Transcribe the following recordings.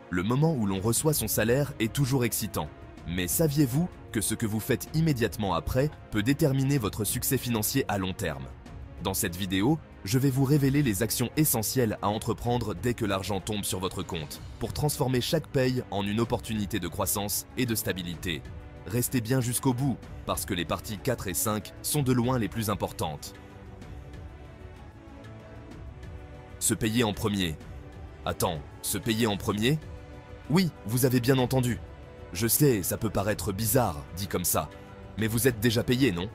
Le moment où l'on reçoit son salaire est toujours excitant. Mais saviez-vous que ce que vous faites immédiatement après peut déterminer votre succès financier à long terme? Dans cette vidéo, je vais vous révéler les actions essentielles à entreprendre dès que l'argent tombe sur votre compte, pour transformer chaque paye en une opportunité de croissance et de stabilité. Restez bien jusqu'au bout, parce que les parties 4 et 5 sont de loin les plus importantes. Se payer en premier. Attends, se payer en premier? Oui, vous avez bien entendu. Je sais, ça peut paraître bizarre, dit comme ça, mais vous êtes déjà payé, non?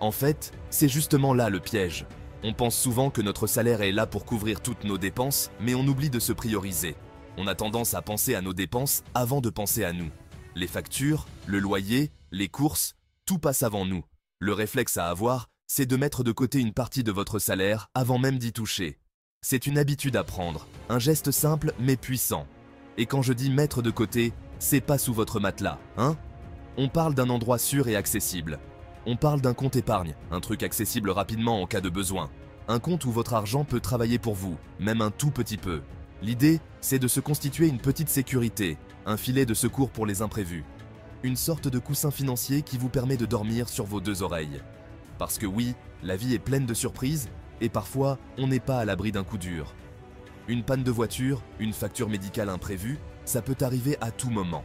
En fait, c'est justement là le piège. On pense souvent que notre salaire est là pour couvrir toutes nos dépenses, mais on oublie de se prioriser. On a tendance à penser à nos dépenses avant de penser à nous. Les factures, le loyer, les courses, tout passe avant nous. Le réflexe à avoir, c'est de mettre de côté une partie de votre salaire avant même d'y toucher. C'est une habitude à prendre, un geste simple mais puissant. Et quand je dis mettre de côté, c'est pas sous votre matelas, hein? On parle d'un endroit sûr et accessible. On parle d'un compte épargne, un truc accessible rapidement en cas de besoin. Un compte où votre argent peut travailler pour vous, même un tout petit peu. L'idée, c'est de se constituer une petite sécurité, un filet de secours pour les imprévus. Une sorte de coussin financier qui vous permet de dormir sur vos deux oreilles. Parce que oui, la vie est pleine de surprises, et parfois, on n'est pas à l'abri d'un coup dur. Une panne de voiture, une facture médicale imprévue, ça peut arriver à tout moment.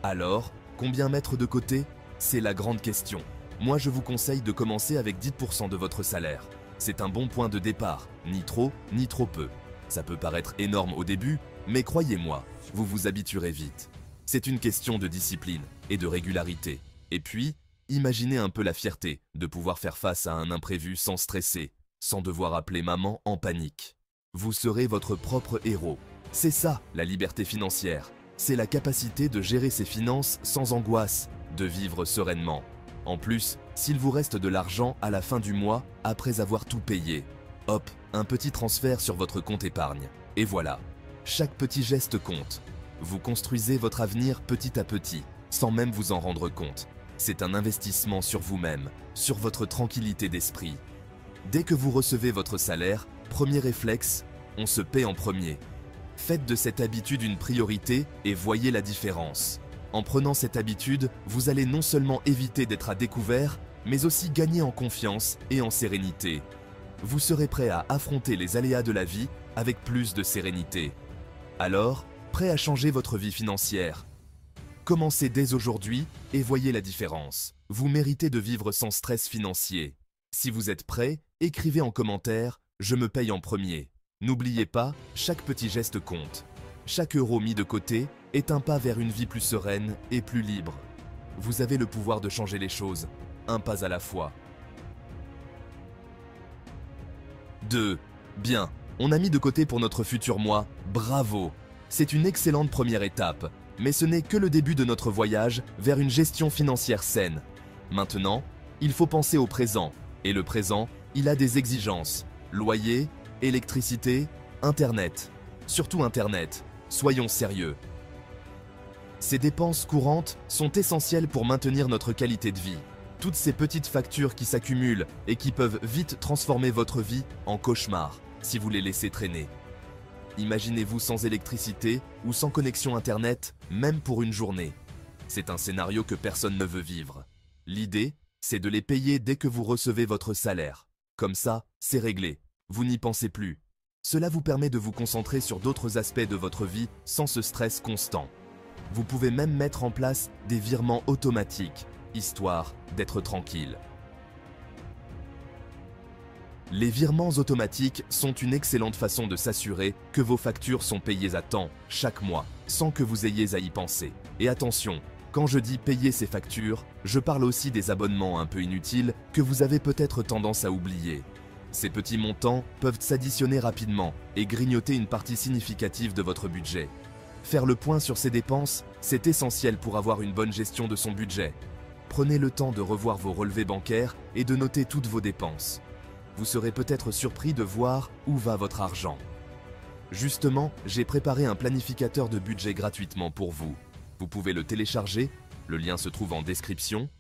Alors, combien mettre de côté? C'est la grande question. Moi, je vous conseille de commencer avec 10% de votre salaire. C'est un bon point de départ, ni trop, ni trop peu. Ça peut paraître énorme au début, mais croyez-moi, vous vous habituerez vite. C'est une question de discipline et de régularité. Et puis, imaginez un peu la fierté de pouvoir faire face à un imprévu sans stresser, sans devoir appeler maman en panique. Vous serez votre propre héros. C'est ça, la liberté financière. C'est la capacité de gérer ses finances sans angoisse, de vivre sereinement. En plus, s'il vous reste de l'argent à la fin du mois, après avoir tout payé, hop, un petit transfert sur votre compte épargne. Et voilà, chaque petit geste compte. Vous construisez votre avenir petit à petit, sans même vous en rendre compte. C'est un investissement sur vous-même, sur votre tranquillité d'esprit. Dès que vous recevez votre salaire, premier réflexe, on se paie en premier. Faites de cette habitude une priorité et voyez la différence. En prenant cette habitude, vous allez non seulement éviter d'être à découvert, mais aussi gagner en confiance et en sérénité. Vous serez prêt à affronter les aléas de la vie avec plus de sérénité. Alors, prêt à changer votre vie financière? Commencez dès aujourd'hui et voyez la différence. Vous méritez de vivre sans stress financier. Si vous êtes prêt, écrivez en commentaire « Je me paye en premier ». N'oubliez pas, chaque petit geste compte. Chaque euro mis de côté est un pas vers une vie plus sereine et plus libre. Vous avez le pouvoir de changer les choses, un pas à la fois. 2. Bien, on a mis de côté pour notre futur moi, bravo! C'est une excellente première étape, mais ce n'est que le début de notre voyage vers une gestion financière saine. Maintenant, il faut penser au présent, et le présent, il a des exigences. Loyer, électricité, Internet. Surtout Internet. Soyons sérieux. Ces dépenses courantes sont essentielles pour maintenir notre qualité de vie. Toutes ces petites factures qui s'accumulent et qui peuvent vite transformer votre vie en cauchemar si vous les laissez traîner. Imaginez-vous sans électricité ou sans connexion Internet, même pour une journée. C'est un scénario que personne ne veut vivre. L'idée, c'est de les payer dès que vous recevez votre salaire. Comme ça, c'est réglé. Vous n'y pensez plus. Cela vous permet de vous concentrer sur d'autres aspects de votre vie sans ce stress constant. Vous pouvez même mettre en place des virements automatiques, histoire d'être tranquille. Les virements automatiques sont une excellente façon de s'assurer que vos factures sont payées à temps, chaque mois, sans que vous ayez à y penser. Et attention, quand je dis payer ces factures, je parle aussi des abonnements un peu inutiles que vous avez peut-être tendance à oublier. Ces petits montants peuvent s'additionner rapidement et grignoter une partie significative de votre budget. Faire le point sur ces dépenses, c'est essentiel pour avoir une bonne gestion de son budget. Prenez le temps de revoir vos relevés bancaires et de noter toutes vos dépenses. Vous serez peut-être surpris de voir où va votre argent. Justement, j'ai préparé un planificateur de budget gratuitement pour vous. Vous pouvez le télécharger, le lien se trouve en description.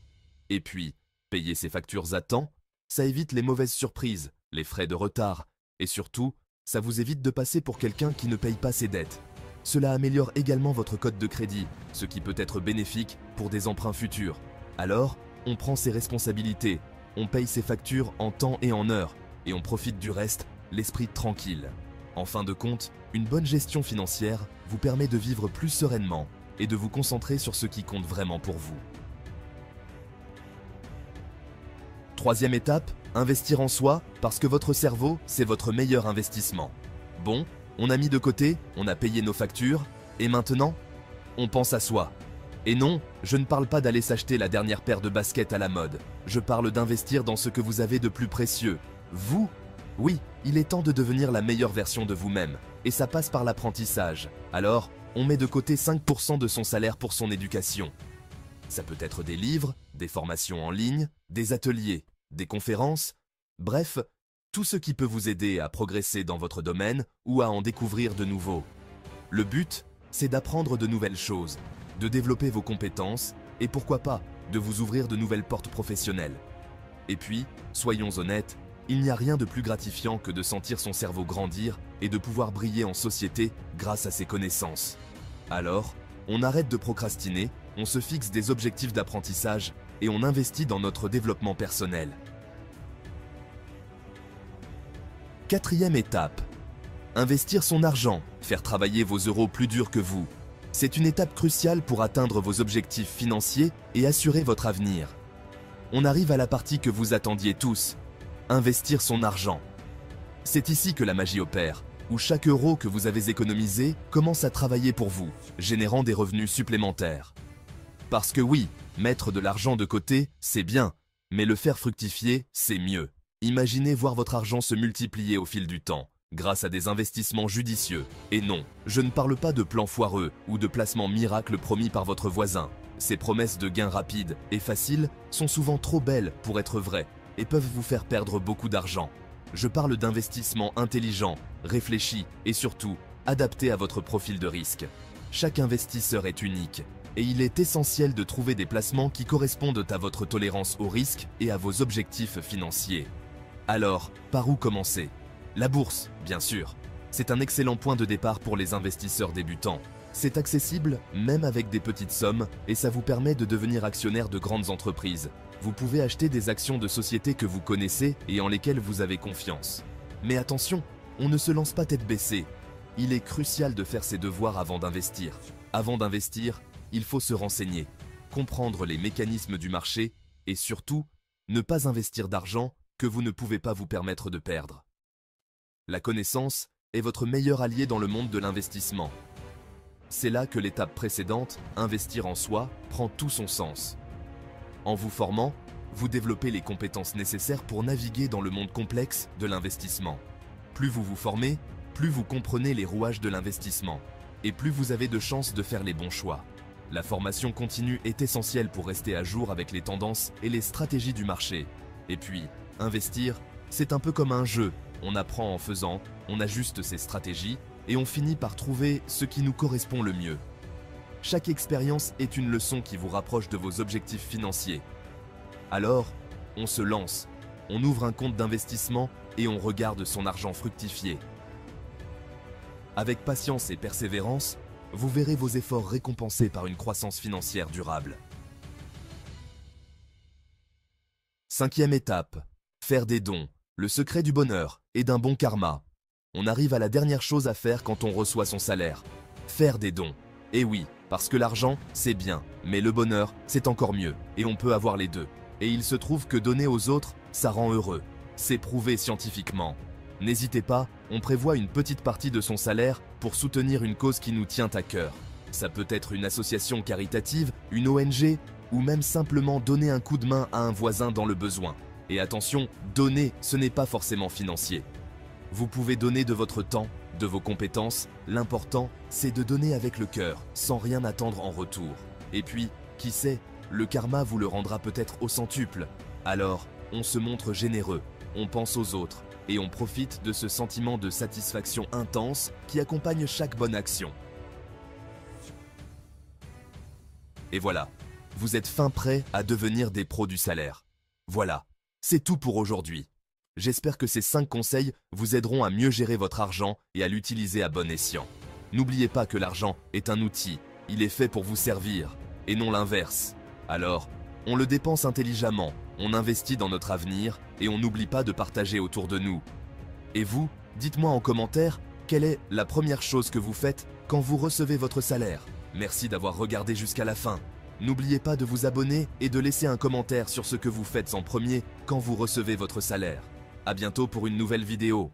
Et puis, payer ses factures à temps, ça évite les mauvaises surprises, les frais de retard, et surtout, ça vous évite de passer pour quelqu'un qui ne paye pas ses dettes. Cela améliore également votre code de crédit, ce qui peut être bénéfique pour des emprunts futurs. Alors, on prend ses responsabilités, on paye ses factures en temps et en heure, et on profite du reste, l'esprit tranquille. En fin de compte, une bonne gestion financière vous permet de vivre plus sereinement et de vous concentrer sur ce qui compte vraiment pour vous. Troisième étape, investir en soi parce que votre cerveau, c'est votre meilleur investissement. Bon, on a mis de côté, on a payé nos factures, et maintenant, on pense à soi. Et non, je ne parle pas d'aller s'acheter la dernière paire de baskets à la mode. Je parle d'investir dans ce que vous avez de plus précieux. Vous? Oui, il est temps de devenir la meilleure version de vous-même, et ça passe par l'apprentissage. Alors, on met de côté 5% de son salaire pour son éducation. Ça peut être des livres, des formations en ligne, des ateliers, des conférences, bref, tout ce qui peut vous aider à progresser dans votre domaine ou à en découvrir de nouveaux. Le but, c'est d'apprendre de nouvelles choses, de développer vos compétences et pourquoi pas, de vous ouvrir de nouvelles portes professionnelles. Et puis, soyons honnêtes, il n'y a rien de plus gratifiant que de sentir son cerveau grandir et de pouvoir briller en société grâce à ses connaissances. Alors, on arrête de procrastiner, on se fixe des objectifs d'apprentissage et on investit dans notre développement personnel. Quatrième étape. Investir son argent, faire travailler vos euros plus dur que vous. C'est une étape cruciale pour atteindre vos objectifs financiers et assurer votre avenir. On arrive à la partie que vous attendiez tous, investir son argent. C'est ici que la magie opère, où chaque euro que vous avez économisé commence à travailler pour vous, générant des revenus supplémentaires. Parce que oui, mettre de l'argent de côté, c'est bien, mais le faire fructifier, c'est mieux. Imaginez voir votre argent se multiplier au fil du temps, grâce à des investissements judicieux. Et non, je ne parle pas de plans foireux ou de placements miracles promis par votre voisin. Ces promesses de gains rapides et faciles sont souvent trop belles pour être vraies et peuvent vous faire perdre beaucoup d'argent. Je parle d'investissements intelligents, réfléchis et surtout adaptés à votre profil de risque. Chaque investisseur est unique et il est essentiel de trouver des placements qui correspondent à votre tolérance au risque et à vos objectifs financiers. Alors, par où commencer? La bourse, bien sûr. C'est un excellent point de départ pour les investisseurs débutants. C'est accessible même avec des petites sommes et ça vous permet de devenir actionnaire de grandes entreprises. Vous pouvez acheter des actions de sociétés que vous connaissez et en lesquelles vous avez confiance. Mais attention, on ne se lance pas tête baissée. Il est crucial de faire ses devoirs avant d'investir. Avant d'investir, il faut se renseigner, comprendre les mécanismes du marché et surtout, ne pas investir d'argent que vous ne pouvez pas vous permettre de perdre. La connaissance est votre meilleur allié dans le monde de l'investissement. C'est là que l'étape précédente, investir en soi, prend tout son sens. En vous formant, vous développez les compétences nécessaires pour naviguer dans le monde complexe de l'investissement. Plus vous vous formez, plus vous comprenez les rouages de l'investissement, et plus vous avez de chances de faire les bons choix. La formation continue est essentielle pour rester à jour avec les tendances et les stratégies du marché. Et puis, investir, c'est un peu comme un jeu. On apprend en faisant, on ajuste ses stratégies et on finit par trouver ce qui nous correspond le mieux. Chaque expérience est une leçon qui vous rapproche de vos objectifs financiers. Alors, on se lance, on ouvre un compte d'investissement et on regarde son argent fructifier. Avec patience et persévérance, vous verrez vos efforts récompensés par une croissance financière durable. Cinquième étape, faire des dons, le secret du bonheur et d'un bon karma. On arrive à la dernière chose à faire quand on reçoit son salaire, faire des dons. Et oui, parce que l'argent, c'est bien, mais le bonheur, c'est encore mieux, et on peut avoir les deux. Et il se trouve que donner aux autres, ça rend heureux. C'est prouvé scientifiquement. N'hésitez pas, on prévoit une petite partie de son salaire pour soutenir une cause qui nous tient à cœur. Ça peut être une association caritative, une ONG, ou même simplement donner un coup de main à un voisin dans le besoin. Et attention, donner, ce n'est pas forcément financier. Vous pouvez donner de votre temps, de vos compétences, l'important, c'est de donner avec le cœur, sans rien attendre en retour. Et puis, qui sait, le karma vous le rendra peut-être au centuple. Alors, on se montre généreux, on pense aux autres, et on profite de ce sentiment de satisfaction intense qui accompagne chaque bonne action. Et voilà, vous êtes fin prêts à devenir des pros du salaire. Voilà, c'est tout pour aujourd'hui. J'espère que ces 5 conseils vous aideront à mieux gérer votre argent et à l'utiliser à bon escient. N'oubliez pas que l'argent est un outil, il est fait pour vous servir, et non l'inverse. Alors, on le dépense intelligemment, on investit dans notre avenir, et on n'oublie pas de partager autour de nous. Et vous, dites-moi en commentaire, quelle est la première chose que vous faites quand vous recevez votre salaire? Merci d'avoir regardé jusqu'à la fin. N'oubliez pas de vous abonner et de laisser un commentaire sur ce que vous faites en premier quand vous recevez votre salaire. À bientôt pour une nouvelle vidéo.